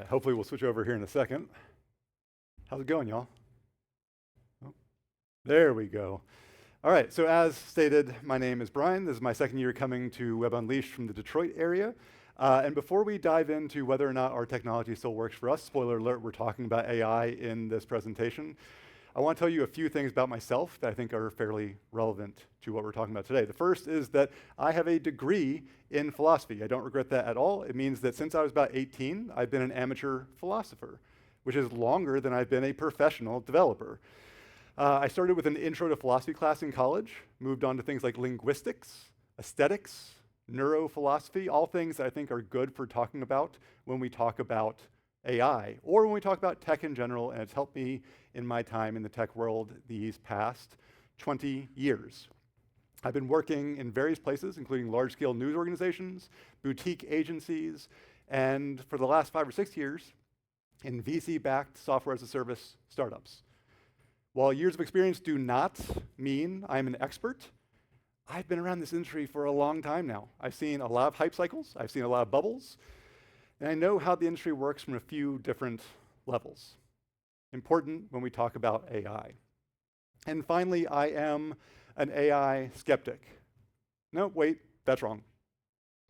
Hopefully we'll switch over here in a second. How's it going, y'all? Oh, there we go. All right, so as stated, my name is Brian. This is my second year coming to Web Unleashed from the Detroit area. And before we dive into whether or not our technology still works for us, spoiler alert, we're talking about AI in this presentation. I want to tell you a few things about myself that I think are fairly relevant to what we're talking about today. The first is that I have a degree in philosophy. I don't regret that at all. It means that since I was about 18, I've been an amateur philosopher, which is longer than I've been a professional developer. I started with an intro to philosophy class in college, moved on to things like linguistics, aesthetics, neurophilosophy, all things that I think are good for talking about when we talk about AI, or when we talk about tech in general, and it's helped me in my time in the tech world these past 20 years. I've been working in various places, including large-scale news organizations, boutique agencies, and for the last 5 or 6 years, in VC-backed software as a service startups. While years of experience do not mean I'm an expert, I've been around this industry for a long time now. I've seen a lot of hype cycles, I've seen a lot of bubbles, and I know how the industry works from a few different levels. Important when we talk about AI. And finally, I am an AI skeptic. No, wait, that's wrong.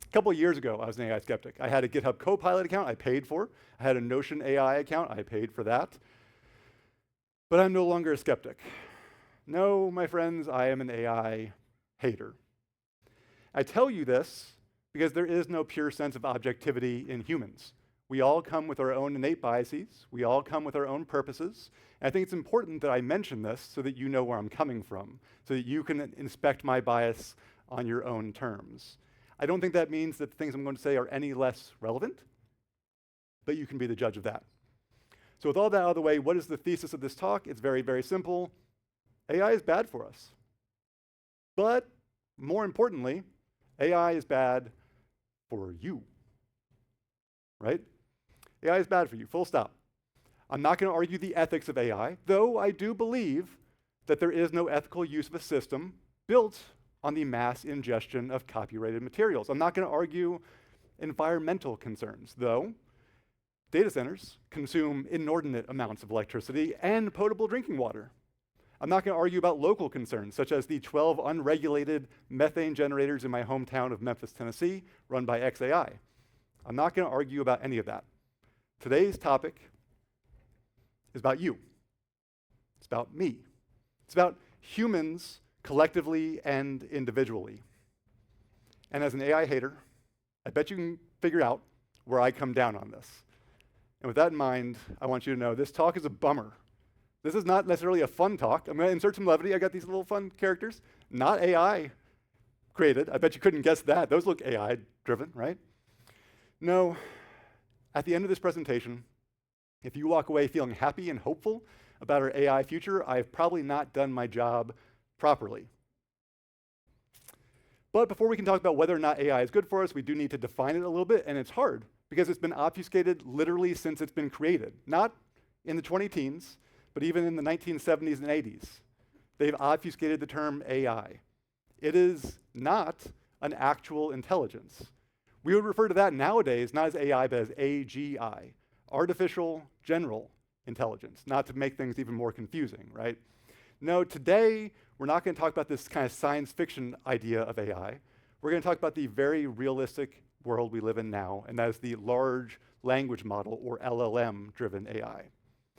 A couple of years ago, I was an AI skeptic. I had a GitHub Copilot account I paid for. I had a Notion AI account, I paid for that. But I'm no longer a skeptic. No, my friends, I am an AI hater. I tell you this because there is no pure sense of objectivity in humans. We all come with our own innate biases. We all come with our own purposes. And I think it's important that I mention this so that you know where I'm coming from, so that you can inspect my bias on your own terms. I don't think that means that the things I'm going to say are any less relevant, but you can be the judge of that. So with all that out of the way, what is the thesis of this talk? It's very, very simple. AI is bad for us. But more importantly, AI is bad for you, right? AI is bad for you, full stop. I'm not going to argue the ethics of AI, though I do believe that there is no ethical use of a system built on the mass ingestion of copyrighted materials. I'm not going to argue environmental concerns, though data centers consume inordinate amounts of electricity and potable drinking water. I'm not going to argue about local concerns, such as the 12 unregulated methane generators in my hometown of Memphis, Tennessee, run by xAI. I'm not going to argue about any of that. Today's topic is about you. It's about me. It's about humans collectively and individually. And as an AI hater, I bet you can figure out where I come down on this. And with that in mind, I want you to know this talk is a bummer. This is not necessarily a fun talk. I'm going to insert some levity. I got these little fun characters, not AI created. I bet you couldn't guess that. Those look AI driven, right? No, at the end of this presentation, if you walk away feeling happy and hopeful about our AI future, I've probably not done my job properly. But before we can talk about whether or not AI is good for us, we do need to define it a little bit, and it's hard because it's been obfuscated literally since it's been created. Not in the 20-teens, but even in the 1970s and 80s. They've obfuscated the term AI. It is not an actual intelligence. We would refer to that nowadays not as AI, but as AGI, artificial general intelligence, not to make things even more confusing, right? No, today, we're not going to talk about this kind of science fiction idea of AI. We're going to talk about the very realistic world we live in now, and that is the large language model, or LLM-driven AI.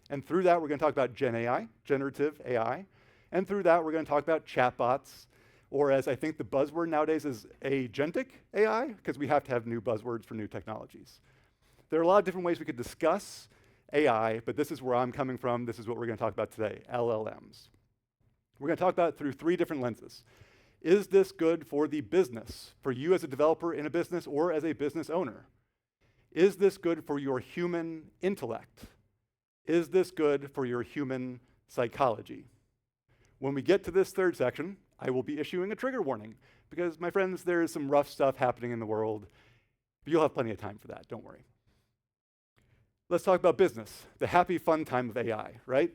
And through that, we're going to talk about GenAI, generative AI. And through that, we're going to talk about chatbots, or as I think the buzzword nowadays is agentic AI, because we have to have new buzzwords for new technologies. There are a lot of different ways we could discuss AI, but this is where I'm coming from. This is what we're going to talk about today, LLMs. We're going to talk about it through 3 different lenses. Is this good for the business, for you as a developer in a business or as a business owner? Is this good for your human intellect? Is this good for your human psychology? When we get to this 3rd section, I will be issuing a trigger warning because, my friends, there is some rough stuff happening in the world, but you'll have plenty of time for that, don't worry. Let's talk about business, the happy, fun time of AI, right?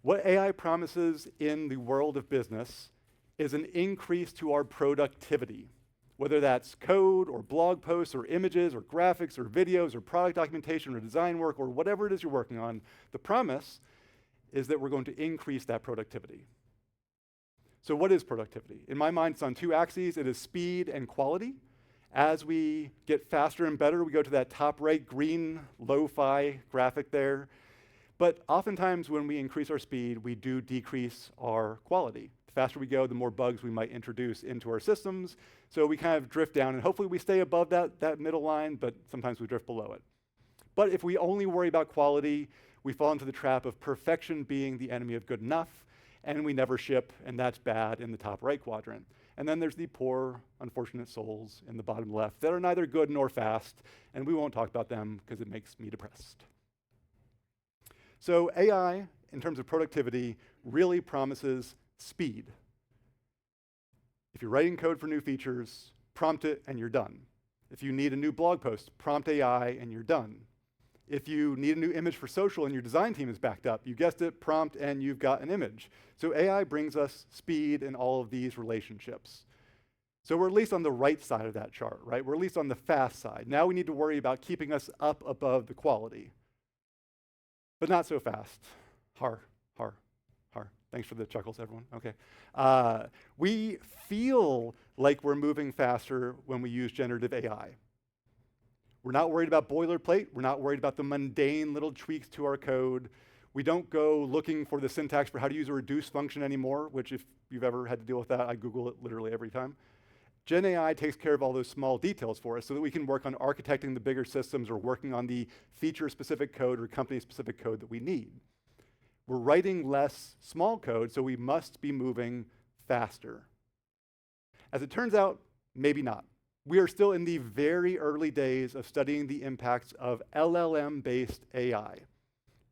What AI promises in the world of business is an increase to our productivity. whether that's code or blog posts or images or graphics or videos or product documentation or design work or whatever it is you're working on, the promise is that we're going to increase that productivity. So what is productivity? In my mind, it's on two axes. It is speed and quality. As we get faster and better, we go to that top right green lo-fi graphic there. But oftentimes when we increase our speed, we do decrease our quality. The faster we go, the more bugs we might introduce into our systems. So we kind of drift down, and hopefully we stay above that middle line, but sometimes we drift below it. But if we only worry about quality, we fall into the trap of perfection being the enemy of good enough, and we never ship, and that's bad in the top right quadrant. And then there's the poor, unfortunate souls in the bottom left that are neither good nor fast, and we won't talk about them because it makes me depressed. So AI, in terms of productivity, really promises speed. If you're writing code for new features, prompt it and you're done. If you need a new blog post, prompt AI and you're done. If you need a new image for social and your design team is backed up, you guessed it, prompt and you've got an image. So AI brings us speed in all of these relationships. So we're at least on the right side of that chart, right? We're at least on the fast side. Now we need to worry about keeping us up above the quality. But not so fast. Har. Thanks for the chuckles, everyone. Okay. We feel like we're moving faster when we use generative AI. We're not worried about boilerplate. We're not worried about the mundane little tweaks to our code. We don't go looking for the syntax for how to use a reduce function anymore, which if you've ever had to deal with that, I Google it literally every time. GenAI takes care of all those small details for us so that we can work on architecting the bigger systems or working on the feature-specific code or company-specific code that we need. We're writing less small code, so we must be moving faster. As it turns out, maybe not. We are still in the very early days of studying the impacts of LLM-based AI.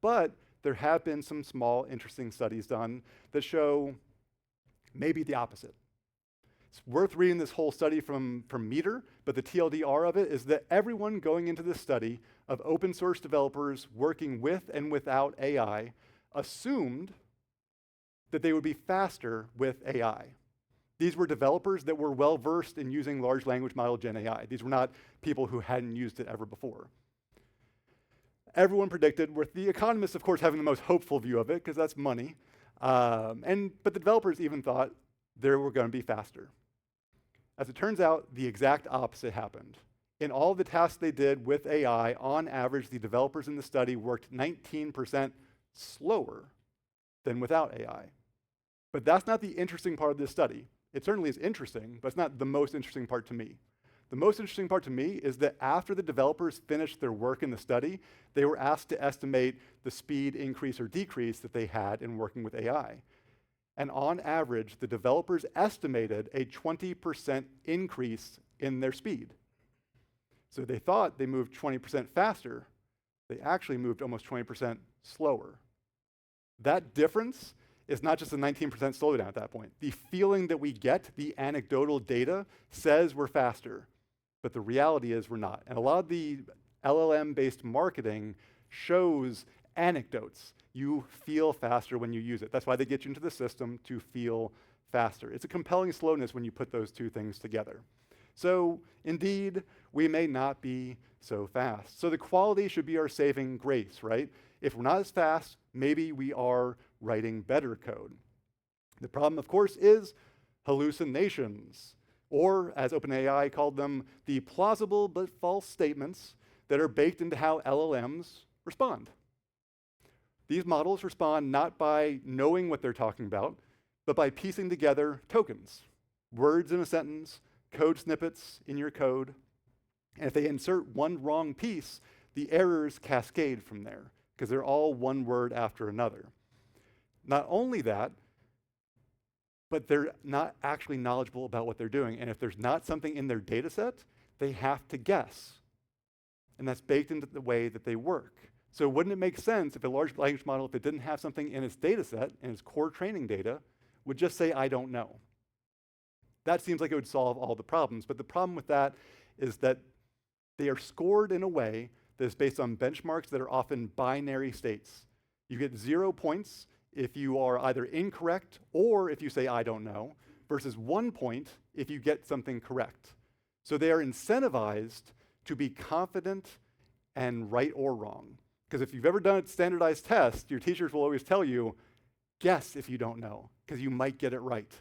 But there have been some small, interesting studies done that show maybe the opposite. It's worth reading this whole study from Meter, but the TLDR of it is that everyone going into this study of open source developers working with and without AI assumed that they would be faster with AI. These were developers that were well-versed in using large language model GenAI. These were not people who hadn't used it ever before. Everyone predicted, with the economists, of course, having the most hopeful view of it, because that's money, but the developers even thought they were going to be faster. As it turns out, the exact opposite happened. In all the tasks they did with AI, on average, the developers in the study worked 19% slower than without AI. But that's not the interesting part of this study. It certainly is interesting, but it's not the most interesting part to me. The most interesting part to me is that after the developers finished their work in the study, they were asked to estimate the speed increase or decrease that they had in working with AI. And on average, the developers estimated a 20% increase in their speed. So they thought they moved 20% faster. They actually moved almost 20% slower. That difference is not just a 19% slowdown at that point. The feeling that we get, the anecdotal data, says we're faster. But the reality is we're not. And a lot of the LLM-based marketing shows anecdotes. You feel faster when you use it. That's why they get you into the system to feel faster. It's a compelling slowness when you put those two things together. So indeed, we may not be so fast. So the quality should be our saving grace, right? If we're not as fast, maybe we are writing better code. The problem, of course, is hallucinations, or as OpenAI called them, the plausible but false statements that are baked into how LLMs respond. These models respond not by knowing what they're talking about, but by piecing together tokens, words in a sentence, code snippets in your code. And if they insert one wrong piece, the errors cascade from there, because they're all one word after another. Not only that, but they're not actually knowledgeable about what they're doing. And if there's not something in their data set, they have to guess. And that's baked into the way that they work. So wouldn't it make sense if a large language model, if it didn't have something in its data set, in its core training data, would just say, I don't know? That seems like it would solve all the problems. But the problem with that is that they are scored in a way that is based on benchmarks that are often binary states. You get 0 points if you are either incorrect or if you say, I don't know, versus 1 point if you get something correct. So they are incentivized to be confident and right or wrong. Because if you've ever done a standardized test, your teachers will always tell you, guess if you don't know, because you might get it right.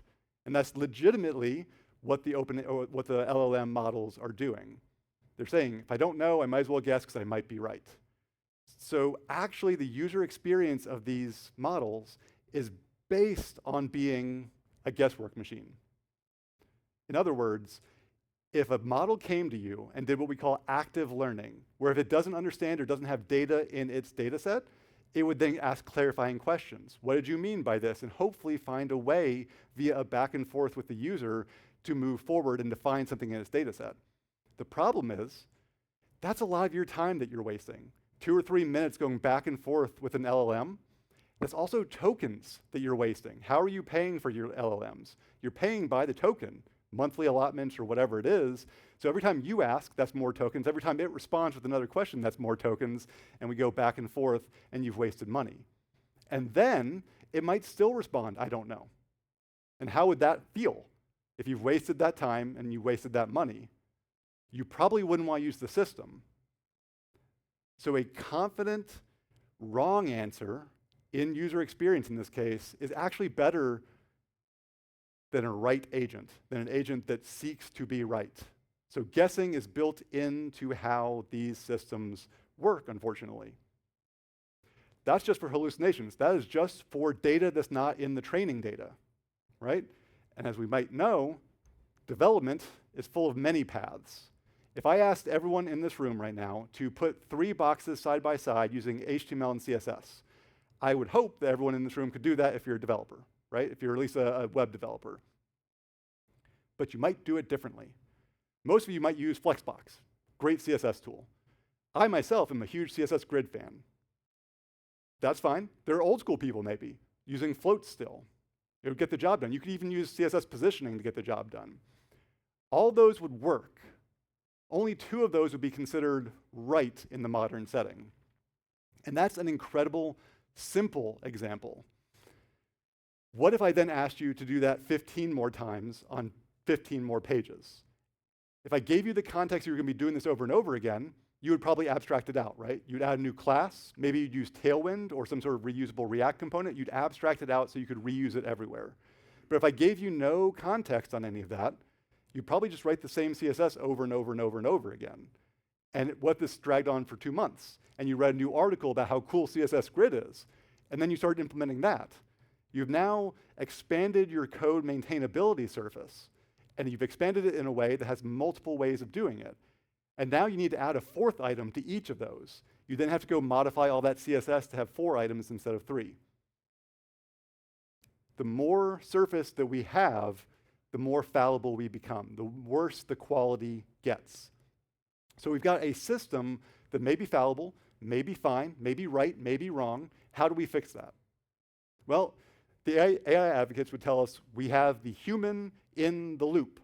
And that's legitimately what the LLM models are doing. They're saying, if I don't know, I might as well guess because I might be right. So actually, the user experience of these models is based on being a guesswork machine. In other words, if a model came to you and did what we call active learning, where if it doesn't understand or doesn't have data in its data set, it would then ask clarifying questions. What did you mean by this? And hopefully find a way via a back and forth with the user to move forward and define something in its data set. The problem is, that's a lot of your time that you're wasting. 2 or 3 minutes going back and forth with an LLM. That's also tokens that you're wasting. How are you paying for your LLMs? You're paying by the token, monthly allotments or whatever it is. So every time you ask, that's more tokens. Every time it responds with another question, that's more tokens. And we go back and forth, and you've wasted money. And then it might still respond, I don't know. And how would that feel? If you've wasted that time and you wasted that money, you probably wouldn't want to use the system. So a confident, wrong answer in user experience in this case is actually better than a right agent, than an agent that seeks to be right. So guessing is built into how these systems work, unfortunately. That's just for hallucinations. That is just for data that's not in the training data, right? And as we might know, development is full of many paths. If I asked everyone in this room right now to put 3 boxes side by side using HTML and CSS, I would hope that everyone in this room could do that if you're a developer, right? If you're at least a web developer. But you might do it differently. Most of you might use Flexbox, great CSS tool. I myself am a huge CSS grid fan. That's fine. There are old school people maybe using floats still. It would get the job done. You could even use CSS positioning to get the job done. All those would work. Only 2 of those would be considered right in the modern setting. And that's an incredible, simple example. What if I then asked you to do that 15 more times on 15 more pages? If I gave you the context you were going to be doing this over and over again, you would probably abstract it out, right? You'd add a new class. Maybe you'd use Tailwind or some sort of reusable React component. You'd abstract it out so you could reuse it everywhere. But if I gave you no context on any of that, you'd probably just write the same CSS over and over and over and over again. And what this dragged on for 2 months. And you read a new article about how cool CSS Grid is. And then you started implementing that. You've now expanded your code maintainability surface. And you've expanded it in a way that has multiple ways of doing it. And now you need to add a 4th item to each of those. You then have to go modify all that CSS to have 4 items instead of 3. The more surface that we have, the more fallible we become, the worse the quality gets. So we've got a system that may be fallible, may be fine, may be right, may be wrong. How do we fix that? Well, the AI advocates would tell us we have the human in the loop.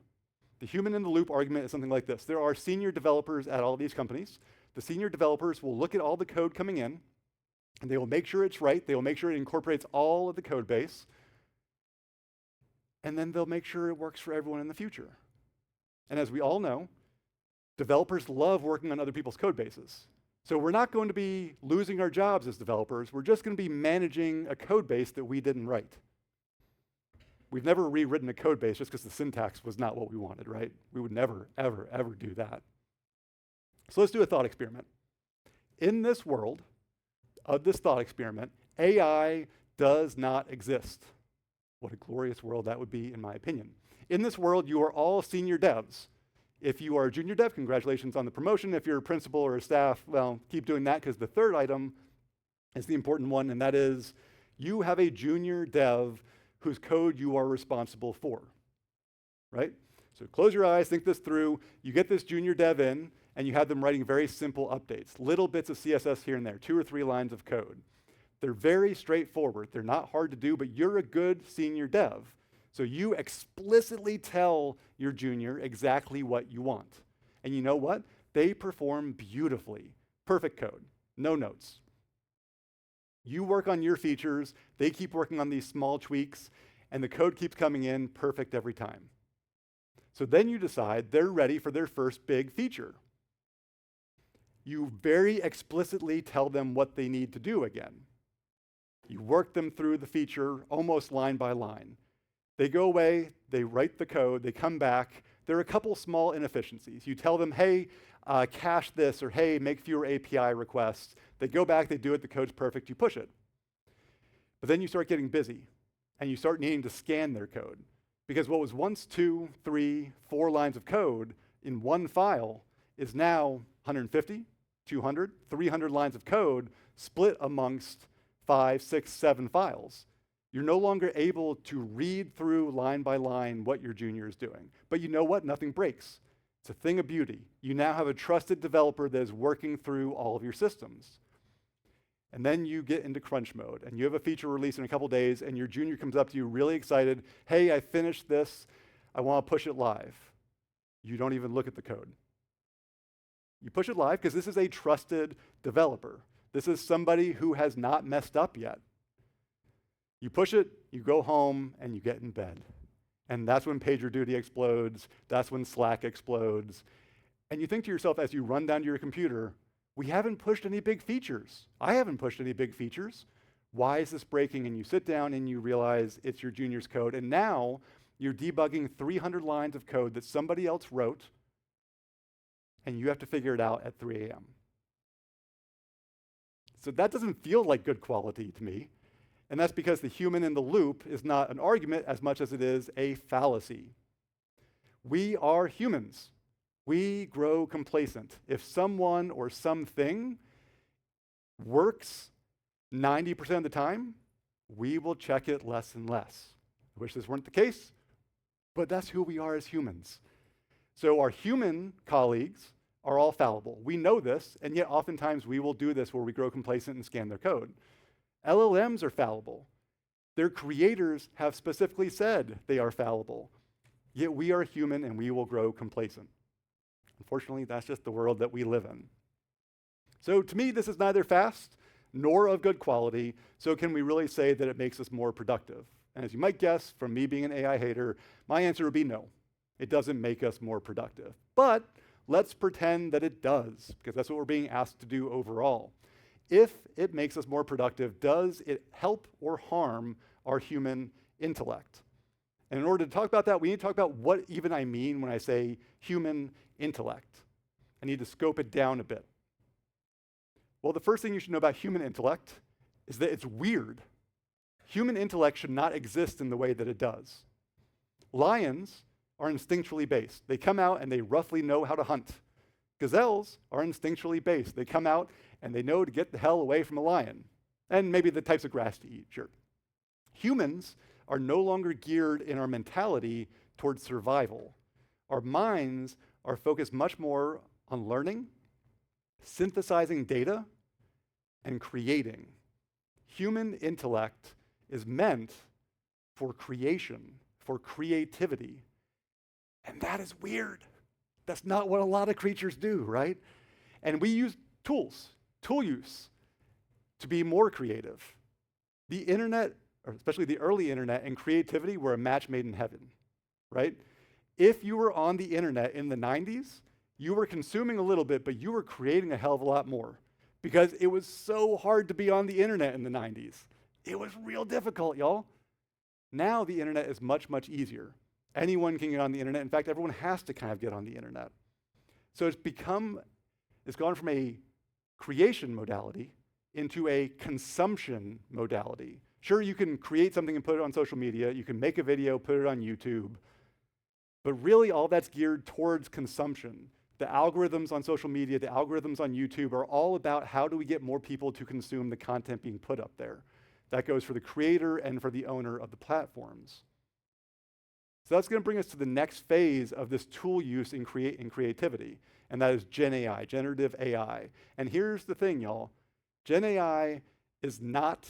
The human in the loop argument is something like this. There are senior developers at all of these companies. The senior developers will look at all the code coming in, and they will make sure it's right. They will make sure it incorporates all of the code base. And then they'll make sure it works for everyone in the future. And as we all know, developers love working on other people's code bases. So we're not going to be losing our jobs as developers. We're just going to be managing a code base that we didn't write. We've never rewritten a code base just because the syntax was not what we wanted, right? We would never, ever, ever do that. So let's do a thought experiment. In this world of this thought experiment, AI does not exist. What a glorious world that would be, in my opinion. In this world, you are all senior devs. If you are a junior dev, congratulations on the promotion. If you're a principal or a staff, well, keep doing that, because the 3rd item is the important one, and that is you have a junior dev whose code you are responsible for, right? So close your eyes, think this through. You get this junior dev in, and you have them writing very simple updates, little bits of CSS here and there, 2 or 3 lines of code. They're very straightforward. They're not hard to do, but you're a good senior dev. So you explicitly tell your junior exactly what you want. And you know what? They perform beautifully. Perfect code, no notes. You work on your features, they keep working on these small tweaks, and the code keeps coming in perfect every time. So then you decide they're ready for their first big feature. You very explicitly tell them what they need to do again. You work them through the feature almost line by line. They go away, they write the code, they come back. There are a couple small inefficiencies. You tell them, hey, cache this, or hey, make fewer API requests. They go back, they do it, the code's perfect, you push it. But then you start getting busy, and you start needing to scan their code. Because what was once 2, 3, 4 lines of code in one file is now 150, 200, 300 lines of code split amongst 5, 6, 7 files. You're no longer able to read through line by line what your junior is doing. But you know what? Nothing breaks. It's a thing of beauty. You now have a trusted developer that is working through all of your systems. And then you get into crunch mode, and you have a feature release in a couple days, and your junior comes up to you really excited. Hey, I finished this. I want to push it live. You don't even look at the code. You push it live because this is a trusted developer. This is somebody who has not messed up yet. You push it, you go home, and you get in bed. And that's when PagerDuty explodes. That's when Slack explodes. And you think to yourself as you run down to your computer, we haven't pushed any big features. I haven't pushed any big features. Why is this breaking? And you sit down and you realize it's your junior's code. And now you're debugging 300 lines of code that somebody else wrote, and you have to figure it out at 3 a.m. So that doesn't feel like good quality to me. And that's because the human in the loop is not an argument as much as it is a fallacy. We are humans. We grow complacent. If someone or something works 90% of the time, we will check it less and less. I wish this weren't the case, but that's who we are as humans. So our human colleagues are all fallible. We know this, and yet oftentimes we will do this where we grow complacent and scan their code. LLMs are fallible. Their creators have specifically said they are fallible. Yet we are human and we will grow complacent. Unfortunately, that's just the world that we live in. So to me, this is neither fast nor of good quality. So can we really say that it makes us more productive? And as you might guess, from me being an AI hater, my answer would be no. It doesn't make us more productive. But let's pretend that it does, because that's what we're being asked to do overall. If it makes us more productive, does it help or harm our human intellect? And in order to talk about that, we need to talk about what even I mean when I say human intellect. I need to scope it down a bit. Well, the first thing you should know about human intellect is that it's weird. Human intellect should not exist in the way that it does. Lions are instinctually based. They come out and they roughly know how to hunt. Gazelles are instinctually based. They come out and they know to get the hell away from a lion. And maybe the types of grass to eat, sure. Humans are no longer geared in our mentality towards survival. Our minds are focused much more on learning, synthesizing data, and creating. Human intellect is meant for creation, for creativity. And that is weird. That's not what a lot of creatures do, right? And we use tools, tool use, to be more creative. The internet, or especially the early internet, and creativity were a match made in heaven, right? If you were on the internet in the 90s, you were consuming a little bit, but you were creating a hell of a lot more because it was so hard to be on the internet in the 90s. It was real difficult, y'all. Now the internet is much, much easier. Anyone can get on the internet. In fact, everyone has to kind of get on the internet. So it's gone from a creation modality into a consumption modality. Sure, you can create something and put it on social media. You can make a video, put it on YouTube. But really, all that's geared towards consumption. The algorithms on social media, the algorithms on YouTube are all about how do we get more people to consume the content being put up there. That goes for the creator and for the owner of the platforms. So that's going to bring us to the next phase of this tool use in creativity, and that is GenAI, generative AI. And here's the thing, y'all. GenAI is not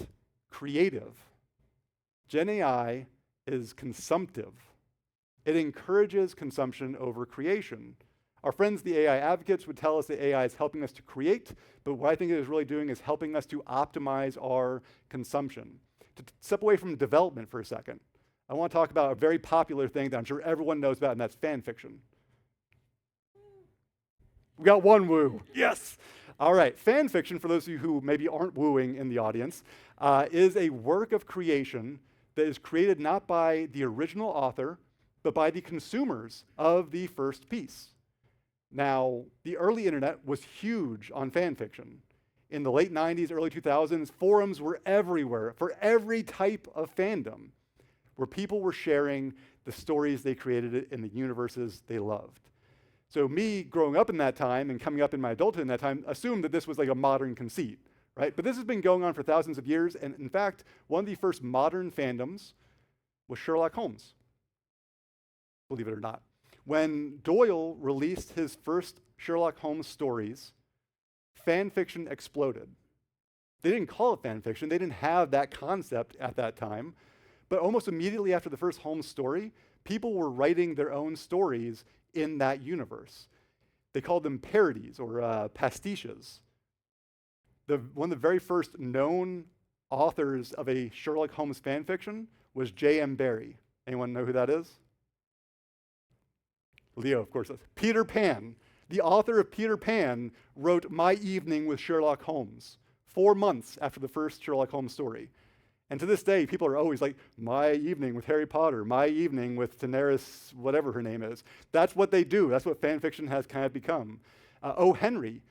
creative. GenAI is consumptive. It encourages consumption over creation. Our friends, the AI advocates, would tell us that AI is helping us to create, but what I think it is really doing is helping us to optimize our consumption. To step away from development for a second, I want to talk about a very popular thing that I'm sure everyone knows about, and that's fan fiction. We got one woo. Yes. All right. Fan fiction, for those of you who maybe aren't wooing in the audience, is a work of creation that is created not by the original author, but by the consumers of the first piece. Now, the early internet was huge on fan fiction. In the late 90s, early 2000s, forums were everywhere for every type of fandom, where people were sharing the stories they created in the universes they loved. So me growing up in that time and coming up in my adulthood in that time assumed that this was like a modern conceit, right? But this has been going on for thousands of years, and in fact, one of the first modern fandoms was Sherlock Holmes, believe it or not. When Doyle released his first Sherlock Holmes stories, fan fiction exploded. They didn't call it fan fiction, they didn't have that concept at that time, but almost immediately after the first Holmes story, people were writing their own stories in that universe. They called them parodies or pastiches. One of the very first known authors of a Sherlock Holmes fan fiction was J.M. Barrie. Anyone know who that is? Leo, of course. Peter Pan. The author of Peter Pan wrote My Evening with Sherlock Holmes 4 months after the first Sherlock Holmes story. And to this day, people are always like, my evening with Harry Potter, my evening with Daenerys, whatever her name is. That's what they do. That's what fan fiction has kind of become. O. Henry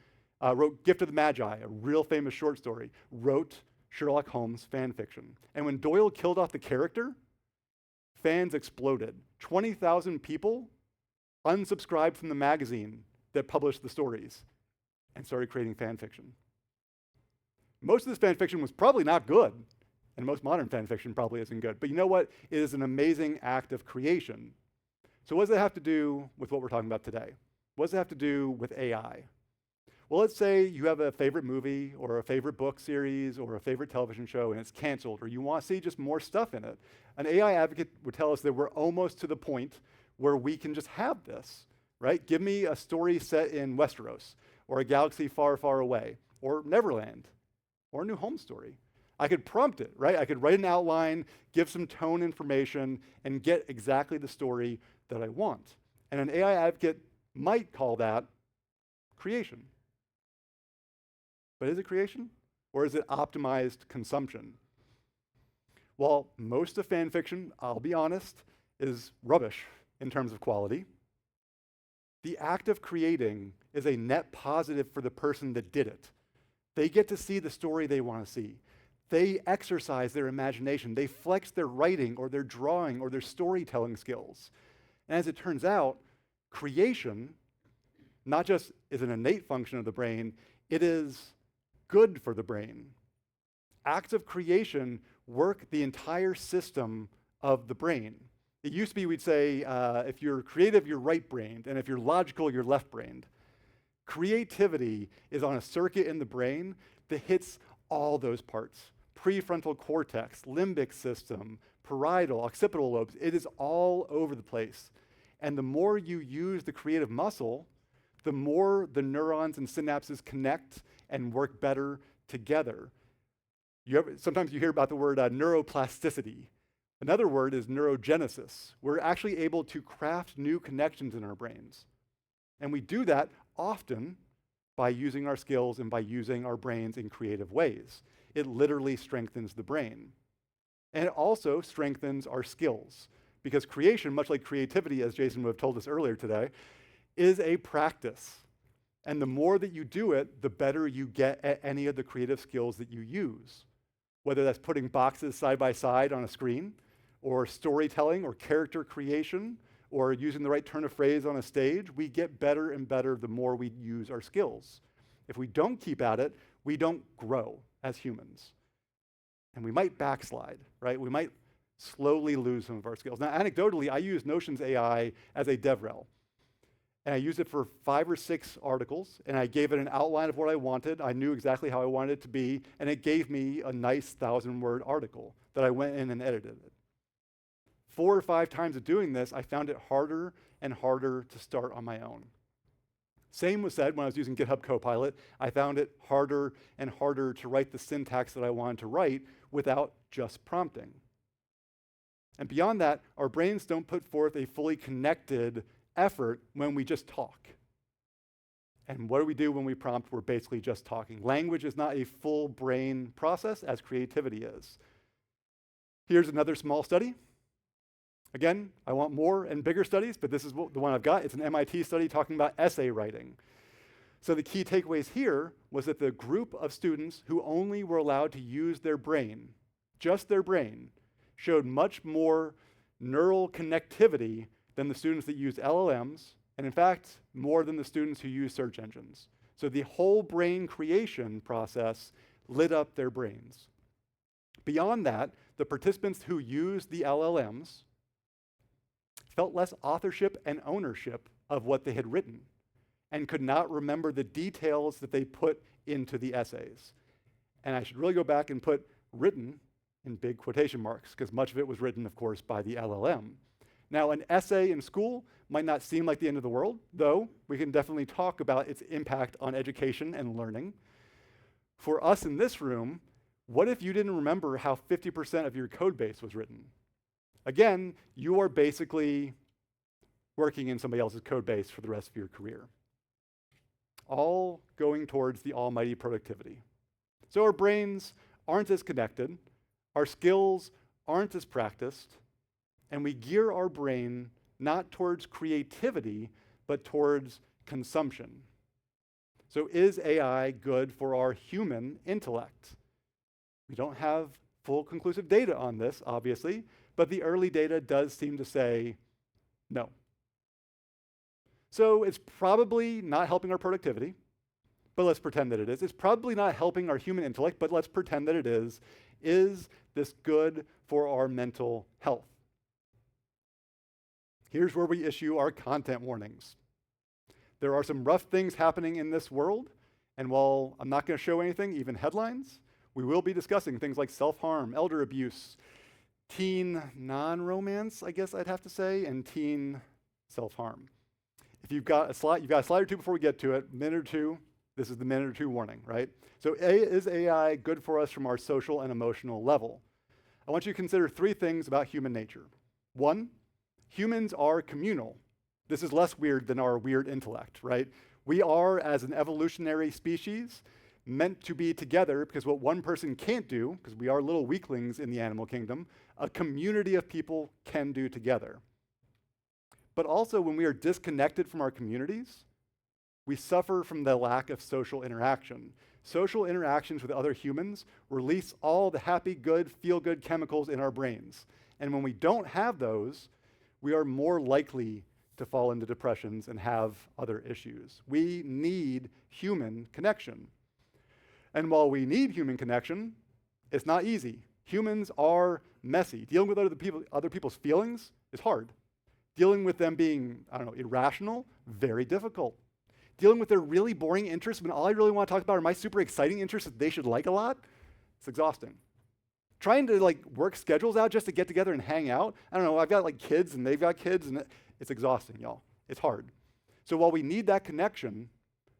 wrote Gift of the Magi, a real famous short story, wrote Sherlock Holmes fan fiction. And when Doyle killed off the character, fans exploded. 20,000 people unsubscribed from the magazine that published the stories and started creating fan fiction. Most of this fan fiction was probably not good. And most modern fan fiction probably isn't good. But you know what? It is an amazing act of creation. So what does it have to do with what we're talking about today? What does it have to do with AI? Well, let's say you have a favorite movie or a favorite book series or a favorite television show and it's canceled, or you want to see just more stuff in it. An AI advocate would tell us that we're almost to the point where we can just have this, right? Give me a story set in Westeros or a galaxy far, far away or Neverland or a new home story. I could prompt it, right? I could write an outline, give some tone information, and get exactly the story that I want. And an AI advocate might call that creation. But is it creation? Or is it optimized consumption? Well, most of fan fiction, I'll be honest, is rubbish in terms of quality. The act of creating is a net positive for the person that did it. They get to see the story they want to see. They exercise their imagination. They flex their writing or their drawing or their storytelling skills. And as it turns out, creation not just is an innate function of the brain, it is good for the brain. Acts of creation work the entire system of the brain. It used to be we'd say, if you're creative, you're right-brained, and if you're logical, you're left-brained. Creativity is on a circuit in the brain that hits all those parts. Prefrontal cortex, limbic system, parietal, occipital lobes, it is all over the place. And the more you use the creative muscle, the more the neurons and synapses connect and work better together. Sometimes you hear about the word neuroplasticity. Another word is neurogenesis. We're actually able to craft new connections in our brains. And we do that often by using our skills and by using our brains in creative ways. It literally strengthens the brain. And it also strengthens our skills, because creation, much like creativity, as Jason would have told us earlier today, is a practice. And the more that you do it, the better you get at any of the creative skills that you use. Whether that's putting boxes side by side on a screen, or storytelling, or character creation, or using the right turn of phrase on a stage, we get better and better the more we use our skills. If we don't keep at it, we don't grow as humans. And we might backslide, right? We might slowly lose some of our skills. Now, anecdotally, I use Notion's AI as a DevRel. And I used it for 5 or 6 articles, and I gave it an outline of what I wanted. I knew exactly how I wanted it to be, and it gave me a nice 1,000-word article that I went in and edited it. 4 or 5 times of doing this, I found it harder and harder to start on my own. Same was said when I was using GitHub Copilot. I found it harder and harder to write the syntax that I wanted to write without just prompting. And beyond that, our brains don't put forth a fully connected effort when we just talk. And what do we do when we prompt? We're basically just talking. Language is not a full brain process as creativity is. Here's another small study. Again, I want more and bigger studies, but this is the one I've got. It's an MIT study talking about essay writing. So the key takeaways here was that the group of students who only were allowed to use their brain, just their brain, showed much more neural connectivity than the students that used LLMs, and in fact, more than the students who use search engines. So the whole brain creation process lit up their brains. Beyond that, the participants who used the LLMs felt less authorship and ownership of what they had written and could not remember the details that they put into the essays. And I should really go back and put written in big quotation marks, because much of it was written, of course, by the LLM. Now, an essay in school might not seem like the end of the world, though we can definitely talk about its impact on education and learning. For us in this room, what if you didn't remember how 50% of your code base was written? Again, you are basically working in somebody else's code base for the rest of your career. All going towards the almighty productivity. So our brains aren't as connected, our skills aren't as practiced, and we gear our brain not towards creativity, but towards consumption. So is AI good for our human intellect? We don't have full conclusive data on this, obviously, but the early data does seem to say no. So it's probably not helping our productivity, but let's pretend that it is. It's probably not helping our human intellect, but let's pretend that it is. Is this good for our mental health? Here's where we issue our content warnings. There are some rough things happening in this world, and while I'm not going to show anything, even headlines, we will be discussing things like self-harm, elder abuse, teen non-romance, I guess I'd have to say, and teen self-harm. If you've got a slide or two before we get to it, minute or two, this is the minute or two warning, right? So is AI good for us from our social and emotional level? I want you to consider three things about human nature. One, humans are communal. This is less weird than our weird intellect, right? We are, as an evolutionary species, meant to be together because what one person can't do, because we are little weaklings in the animal kingdom, a community of people can do together. But also when we are disconnected from our communities, we suffer from the lack of social interaction. Social interactions with other humans release all the happy, good, feel-good chemicals in our brains. And when we don't have those, we are more likely to fall into depressions and have other issues. We need human connection. And while we need human connection, it's not easy. Humans are messy. Dealing with other people's feelings is hard. Dealing with them being, irrational, very difficult. Dealing with their really boring interests when all I really want to talk about are my super exciting interests that they should like a lot, it's exhausting. Trying to work schedules out just to get together and hang out, I've got kids and they've got kids and it's exhausting, y'all. It's hard. So while we need that connection,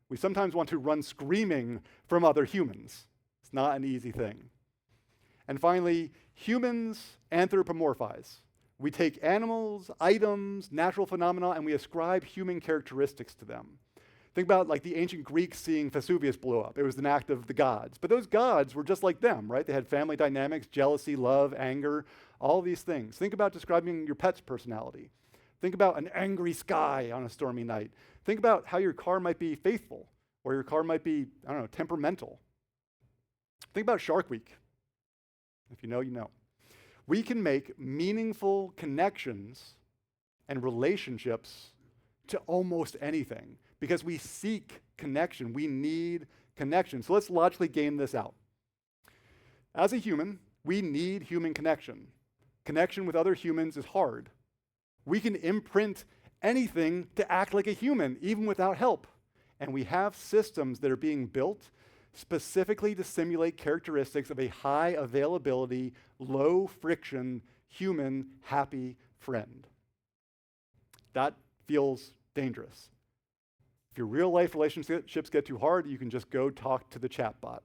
we sometimes want to run screaming from other humans. It's not an easy thing. And finally, humans anthropomorphize. We take animals, items, natural phenomena, and we ascribe human characteristics to them. Think about the ancient Greeks seeing Vesuvius blow up. It was an act of the gods. But those gods were just like them, right? They had family dynamics, jealousy, love, anger, all these things. Think about describing your pet's personality. Think about an angry sky on a stormy night. Think about how your car might be faithful, or your car might be, temperamental. Think about Shark Week. If you know, you know. We can make meaningful connections and relationships to almost anything because we seek connection. We need connection. So let's logically game this out. As a human, we need human connection. Connection with other humans is hard. We can imprint anything to act like a human, even without help. And we have systems that are being built specifically to simulate characteristics of a high availability, low friction, human, happy friend. That feels dangerous. If your real life relationships get too hard, you can just go talk to the chatbot.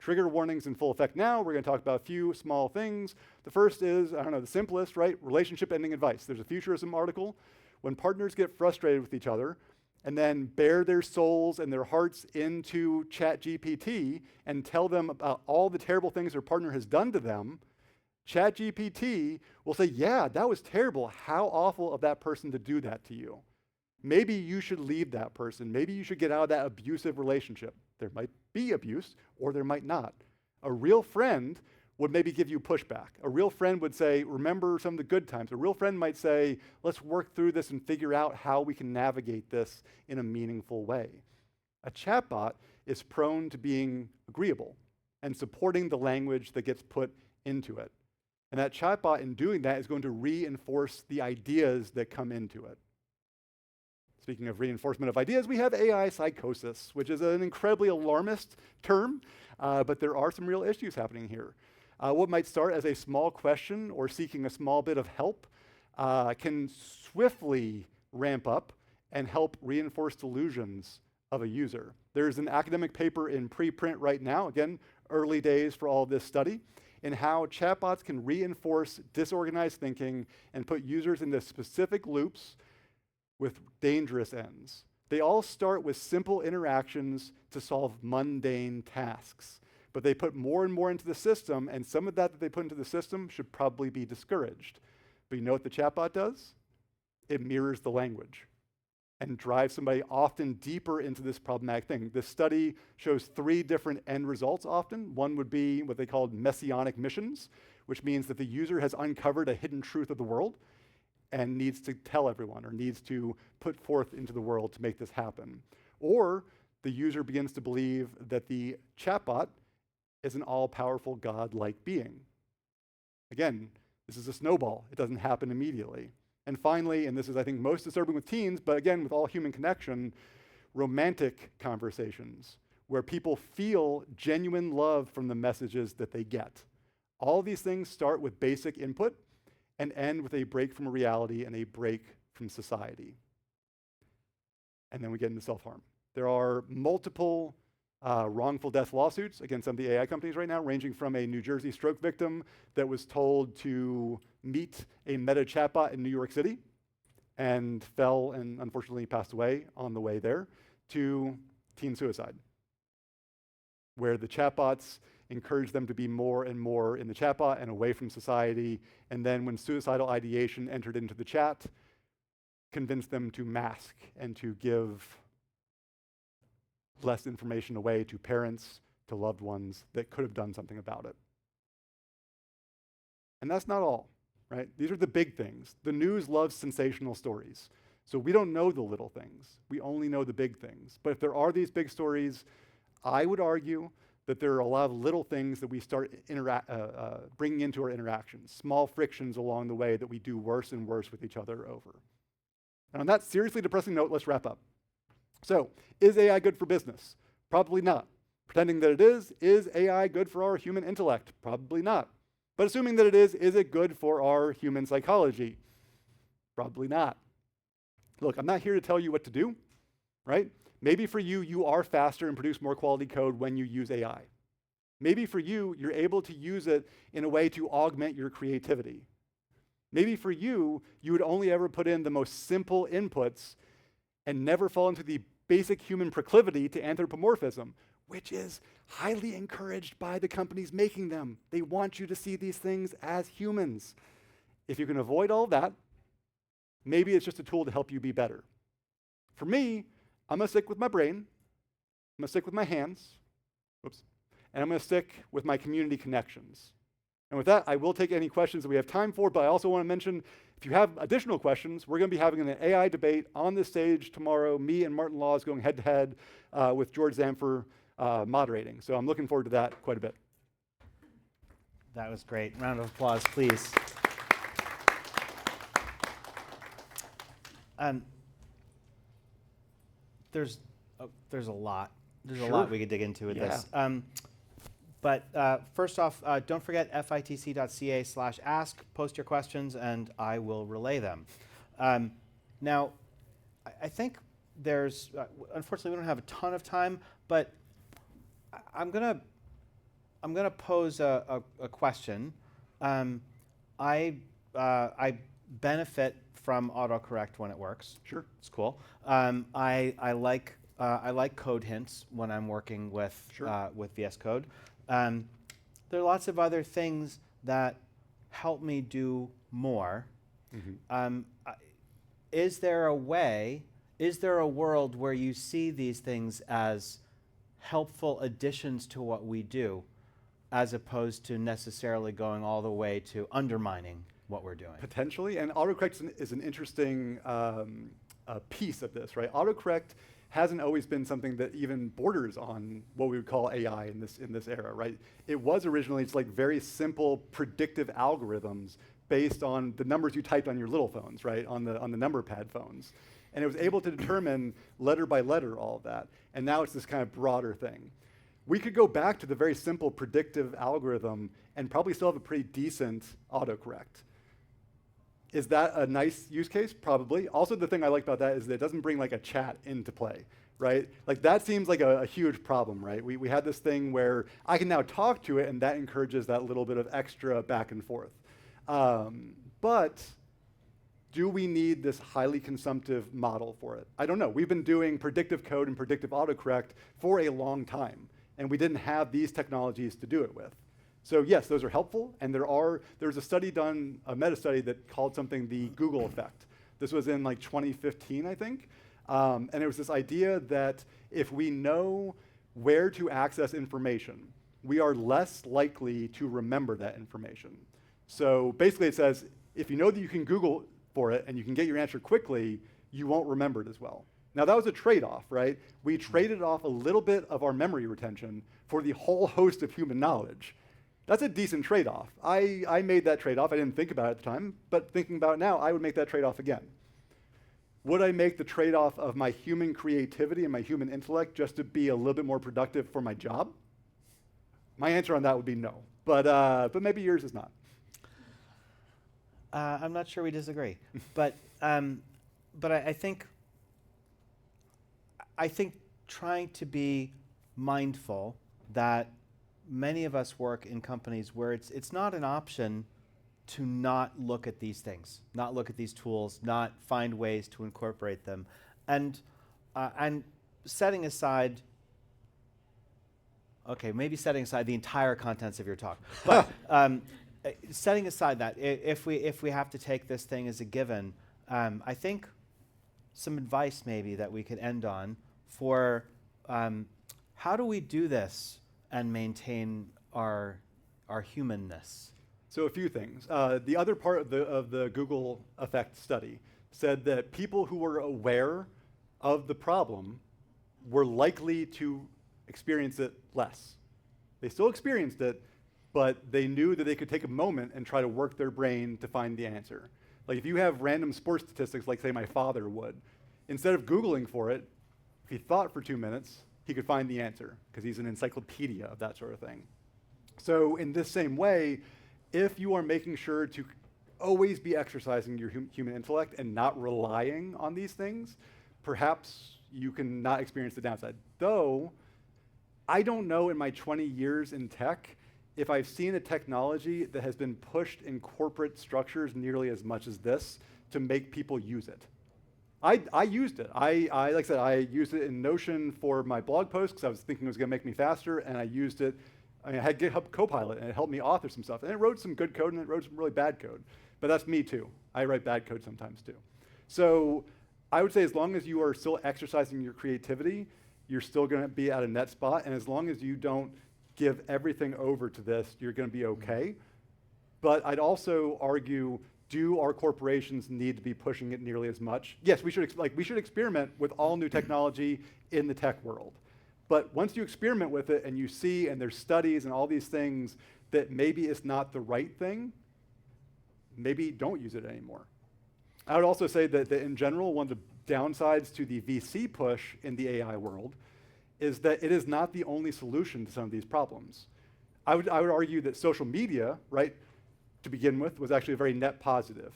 Trigger warnings in full effect now. We're going to talk about a few small things. The first is, I don't know, the simplest, right? Relationship ending advice. There's a Futurism article. When partners get frustrated with each other and then bare their souls and their hearts into ChatGPT and tell them about all the terrible things their partner has done to them, ChatGPT will say, yeah, that was terrible. How awful of that person to do that to you. Maybe you should leave that person. Maybe you should get out of that abusive relationship. There might be abuse, or there might not. A real friend would maybe give you pushback. A real friend would say, remember some of the good times. A real friend might say, let's work through this and figure out how we can navigate this in a meaningful way. A chatbot is prone to being agreeable and supporting the language that gets put into it. And that chatbot, in doing that, is going to reinforce the ideas that come into it. Speaking of reinforcement of ideas, we have AI psychosis, which is an incredibly alarmist term, but there are some real issues happening here. What might start as a small question or seeking a small bit of help can swiftly ramp up and help reinforce delusions of a user. There's an academic paper in preprint right now, again, early days for all this study, in how chatbots can reinforce disorganized thinking and put users into specific loops with dangerous ends. They all start with simple interactions to solve mundane tasks, but they put more and more into the system, and some of that they put into the system should probably be discouraged. But you know what the chatbot does? It mirrors the language and drives somebody often deeper into this problematic thing. This study shows 3 different end results often. One would be what they called messianic missions, which means that the user has uncovered a hidden truth of the world and needs to tell everyone or needs to put forth into the world to make this happen. Or the user begins to believe that the chatbot is an all-powerful God-like being. Again, this is a snowball. It doesn't happen immediately. And finally, and this is, I think, most disturbing with teens, but again, with all human connection, romantic conversations where people feel genuine love from the messages that they get. All these things start with basic input and end with a break from reality and a break from society. And then we get into self-harm. There are multiple wrongful death lawsuits against some of the AI companies right now, ranging from a New Jersey stroke victim that was told to meet a Meta chatbot in New York City and fell and unfortunately passed away on the way there, to teen suicide, where the chatbots encourage them to be more and more in the chatbot and away from society, and then when suicidal ideation entered into the chat, convinced them to mask and to give less information away to parents, to loved ones that could have done something about it. And that's not all, right? These are the big things. The news loves sensational stories. So we don't know the little things. We only know the big things. But if there are these big stories, I would argue that there are a lot of little things that we start bringing into our interactions, small frictions along the way that we do worse and worse with each other over. And on that seriously depressing note, let's wrap up. So, is AI good for business? Probably not. Pretending that it is AI good for our human intellect? Probably not. But assuming that it is it good for our human psychology? Probably not. Look, I'm not here to tell you what to do, right? Maybe for you, you are faster and produce more quality code when you use AI. Maybe for you, you're able to use it in a way to augment your creativity. Maybe for you, you would only ever put in the most simple inputs and never fall into the basic human proclivity to anthropomorphism, which is highly encouraged by the companies making them. They want you to see these things as humans. If you can avoid all that, maybe it's just a tool to help you be better. For me, I'm going to stick with my brain, I'm going to stick with my hands, and I'm going to stick with my community connections. And with that, I will take any questions that we have time for, but I also want to mention, if you have additional questions, we're going to be having an AI debate on this stage tomorrow. Me and Martin Laws going head-to-head with George Zamfir moderating. So I'm looking forward to that quite a bit. That was great. Round of applause, please. There's a lot. There's a lot we could dig into with this. But first off, don't forget fitc.ca/ask. Post your questions, and I will relay them. Now, I think there's, unfortunately, we don't have a ton of time, but I'm going to I'm going to pose a question. I benefit from autocorrect when it works. Sure. It's cool. I like code hints when I'm working with VS Code. There are lots of other things that help me do more. Mm-hmm. Is there a world where you see these things as helpful additions to what we do, as opposed to necessarily going all the way to undermining what we're doing? Potentially, and autocorrect is an interesting piece of this, right? Autocorrect hasn't always been something that even borders on what we would call AI in this era, right? It was originally just like very simple predictive algorithms based on the numbers you typed on your little phones, right? On the number pad phones. And it was able to determine letter by letter all of that. And now it's this kind of broader thing. We could go back to the very simple predictive algorithm and probably still have a pretty decent autocorrect. Is that a nice use case? Probably. Also, the thing I like about that is that it doesn't bring like a chat into play, right? Like that seems like a huge problem, right? We had this thing where I can now talk to it, and that encourages that little bit of extra back and forth. But do we need this highly consumptive model for it? I don't know. We've been doing predictive code and predictive autocorrect for a long time, and we didn't have these technologies to do it with. So yes, those are helpful, and there's a study done, a meta-study that called something the Google effect. This was in like 2015, I think, and it was this idea that if we know where to access information, we are less likely to remember that information. So basically it says, if you know that you can Google for it and you can get your answer quickly, you won't remember it as well. Now that was a trade-off, right? We traded off a little bit of our memory retention for the whole host of human knowledge. That's a decent trade-off. I made that trade-off. I didn't think about it at the time, but thinking about it now, I would make that trade-off again. Would I make the trade-off of my human creativity and my human intellect just to be a little bit more productive for my job? My answer on that would be no, but maybe yours is not. I'm not sure we disagree, but I think trying to be mindful that many of us work in companies where it's not an option to not look at these things, not look at these tools, not find ways to incorporate them, and setting aside. Okay, maybe setting aside the entire contents of your talk, but setting aside that, if we have to take this thing as a given, I think some advice maybe that we could end on for how do we do this and maintain our humanness? So a few things. The other part of the Google effect study said that people who were aware of the problem were likely to experience it less. They still experienced it, but they knew that they could take a moment and try to work their brain to find the answer. Like if you have random sports statistics, like say my father would, instead of Googling for it, if he thought for 2 minutes, he could find the answer because he's an encyclopedia of that sort of thing. So in this same way, if you are making sure to always be exercising your human intellect and not relying on these things, perhaps you can not experience the downside. Though, I don't know in my 20 years in tech if I've seen a technology that has been pushed in corporate structures nearly as much as this to make people use it. I used it. Like I said, I used it in Notion for my blog posts because I was thinking it was going to make me faster, and I used it. I had GitHub Copilot, and it helped me author some stuff. And it wrote some good code, and it wrote some really bad code. But that's me too. I write bad code sometimes too. So I would say as long as you are still exercising your creativity, you're still going to be at a net spot. And as long as you don't give everything over to this, you're going to be okay. But I'd also argue, do our corporations need to be pushing it nearly as much? Yes, we should experiment with all new technology in the tech world. But once you experiment with it and you see, and there's studies and all these things that maybe it's not the right thing, maybe don't use it anymore. I would also say that in general, one of the downsides to the VC push in the AI world is that it is not the only solution to some of these problems. I would argue that social media, right, to begin with, was actually a very net positive.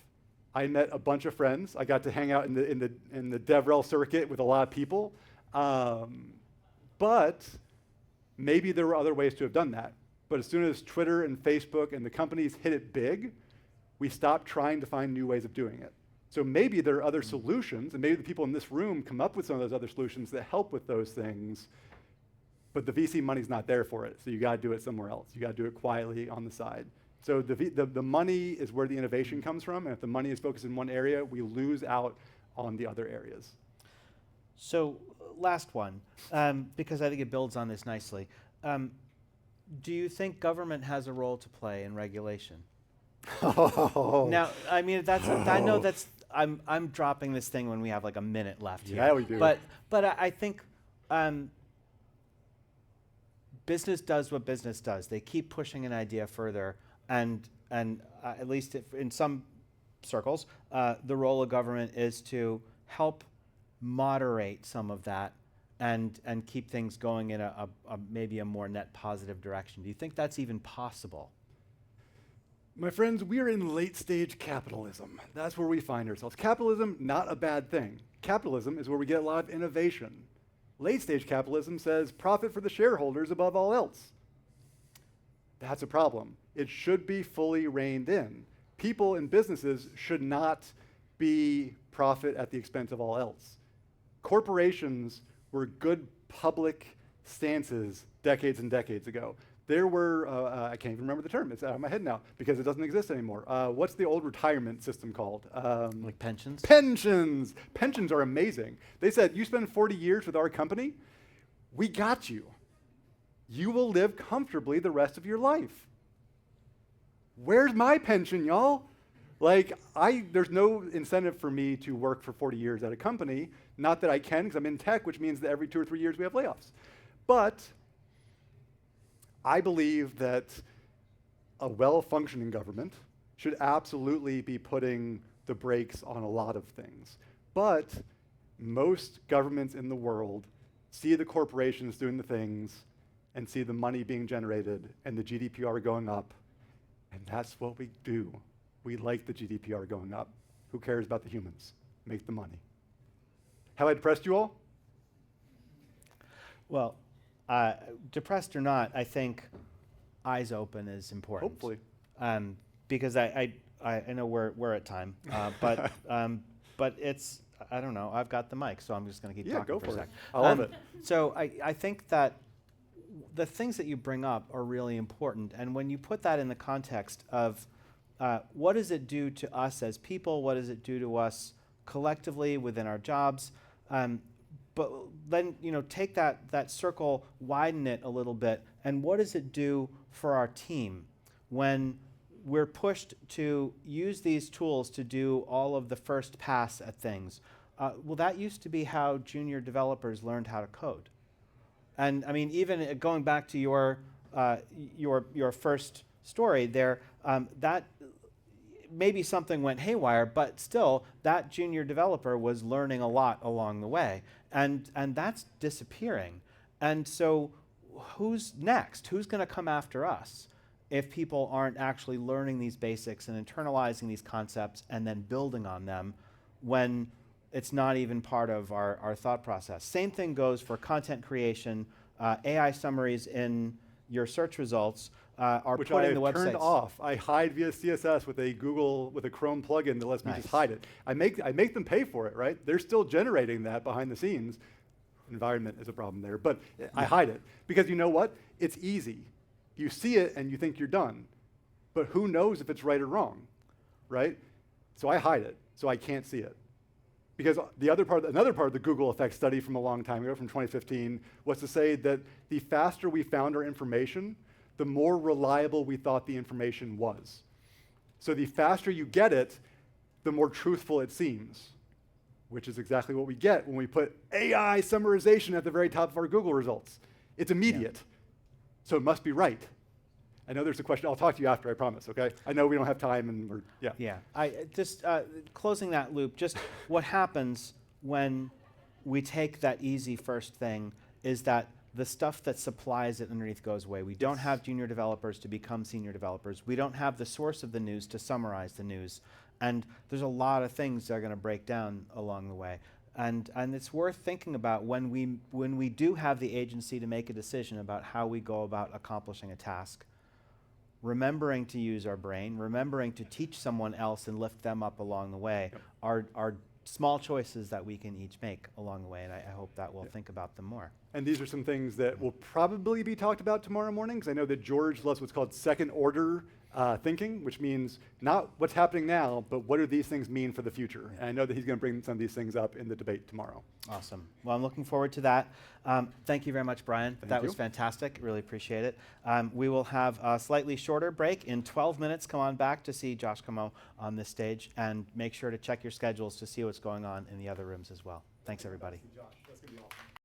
I met a bunch of friends. I got to hang out in the DevRel circuit with a lot of people. But maybe there were other ways to have done that. But as soon as Twitter and Facebook and the companies hit it big, we stopped trying to find new ways of doing it. So maybe there are other solutions, and maybe the people in this room come up with some of those other solutions that help with those things, but the VC money's not there for it, so you gotta do it somewhere else. You gotta do it quietly on the side. So the money is where the innovation comes from, and if the money is focused in one area, we lose out on the other areas. So last one, because I think it builds on this nicely. Do you think government has a role to play in regulation? Now, I mean, I know that's, I'm dropping this thing when we have like a minute left here. Yeah, we do. But I think business does what business does. They keep pushing an idea further, and at least in some circles, the role of government is to help moderate some of that and keep things going in a maybe a more net positive direction. Do you think that's even possible? My friends, we are in late stage capitalism. That's where we find ourselves. Capitalism, not a bad thing. Capitalism is where we get a lot of innovation. Late stage capitalism says profit for the shareholders above all else. That's a problem. It should be fully reined in. People and businesses should not be profit at the expense of all else. Corporations were good public stances decades and decades ago. There were, I can't even remember the term, it's out of my head now because it doesn't exist anymore. What's the old retirement system called? Like pensions? Pensions! Pensions are amazing. They said, you spend 40 years with our company, we got you. You will live comfortably the rest of your life. Where's my pension, y'all? Like, there's no incentive for me to work for 40 years at a company. Not that I can, because I'm in tech, which means that every 2 or 3 years we have layoffs. But I believe that a well-functioning government should absolutely be putting the brakes on a lot of things. But most governments in the world see the corporations doing the things and see the money being generated and the GDPR going up, and that's what we do. We like the GDPR going up. Who cares about the humans? Make the money. Have I depressed you all? Well, depressed or not, I think eyes open is important. Hopefully. Because I know we're at time, but it's, I don't know, I've got the mic, so I'm just going to keep talking go for a for it. sec. I love it. So I think that the things that you bring up are really important, and when you put that in the context of what does it do to us as people, what does it do to us collectively within our jobs, but then take that circle, widen it a little bit, and what does it do for our team when we're pushed to use these tools to do all of the first pass at things? Well, that used to be how junior developers learned how to code. And I mean, even going back to your first story there, that maybe something went haywire, but still, that junior developer was learning a lot along the way, and that's disappearing. And so, who's next? Who's going to come after us if people aren't actually learning these basics and internalizing these concepts and then building on them when it's not even part of our thought process? Same thing goes for content creation. AI summaries in your search results are Which putting I the have websites. turned off. I hide via CSS with a Chrome plugin that lets me just hide it. I make them pay for it, right? They're still generating that behind the scenes. Environment is a problem there, but I hide it because you know what? It's easy. You see it and you think you're done, but who knows if it's right or wrong, right? So I hide it so I can't see it. Because another part of the Google effect study from a long time ago, from 2015, was to say that the faster we found our information, the more reliable we thought the information was. So the faster you get it, the more truthful it seems, which is exactly what we get when we put AI summarization at the very top of our Google results. It's immediate, so it must be right. I know there's a question. I'll talk to you after, I promise, okay? I know we don't have time and we're, yeah. Yeah, I just, closing that loop, just what happens when we take that easy first thing is that the stuff that supplies it underneath goes away. We don't have junior developers to become senior developers. We don't have the source of the news to summarize the news. And there's a lot of things that are going to break down along the way. And it's worth thinking about when we do have the agency to make a decision about how we go about accomplishing a task. remembering to use our brain, remembering to teach someone else and lift them up along the way are small choices that we can each make along the way, and I hope that we'll think about them more. And these are some things that will probably be talked about tomorrow morning, because I know that George loves what's called second order thinking, which means not what's happening now, but what do these things mean for the future? And I know that he's going to bring some of these things up in the debate tomorrow. Awesome. Well, I'm looking forward to that. Thank you very much, Brian. That was you. fantastic. Really appreciate it. We will have a slightly shorter break. In 12 minutes, come on back to see Josh Como on this stage, and make sure to check your schedules to see what's going on in the other rooms as well. Thanks, everybody. Josh, that's going to be awesome.